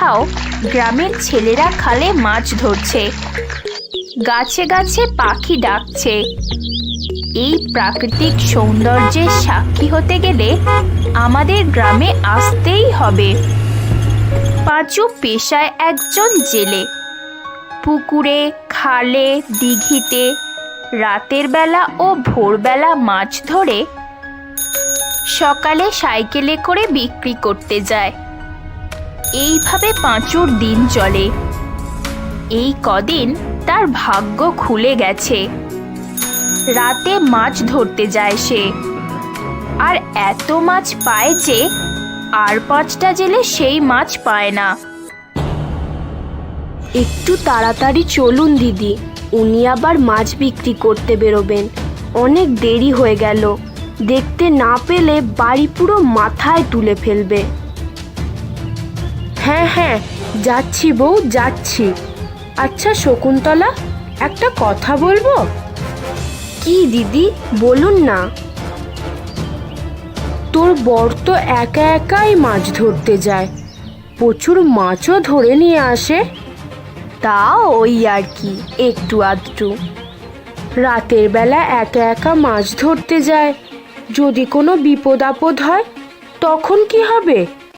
কোথাও গ্রামের ছেলেরা খালে মাছ ধরছে, গাছে গাছে পাখি ডাকছে। এই প্রাকৃতিক সৌন্দর্যের সাক্ষী হতে গেলে আমাদের গ্রামে আসতেই হবে। পাঁচু পেশায় একজন জেলে। পুকুরে, খালে, দিঘিতে রাতের বেলা ও ভোরবেলা মাছ ধরে সকালে সাইকেলে করে বিক্রি করতে যায়। এইভাবে পাঁচুর দিন চলে। এই কদিন তার ভাগ্য খুলে গেছে। রাতে মাছ ধরতে যায় সে, আর এত মাছ পায় যে আর 5টা জেলে সেই মাছ পায় না। একটু তাড়াতাড়ি চলুন দিদি, উনি আবার মাছ বিক্রি করতে বেরোবেন। অনেক দেরি হয়ে গেল, দেখতে না পেলে বাড়ি পুরো মাথায় তুলে ফেলবে। হ্যাঁ হ্যাঁ, যাচ্ছি বউ, যাচ্ছি। আচ্ছা শকুন্তলা, একটা কথা বলবো। কি দিদি, বলুন না। তোর বর তো একা একাই মাছ ধরতে যায়, প্রচুর মাছও ধরে নিয়ে আসে। তা ওই আর কি, একটু আধটু। রাতের বেলা একা একা মাছ ধরতে যায়, যদি কোনো বিপদ আপদ হয় তখন কি হবে?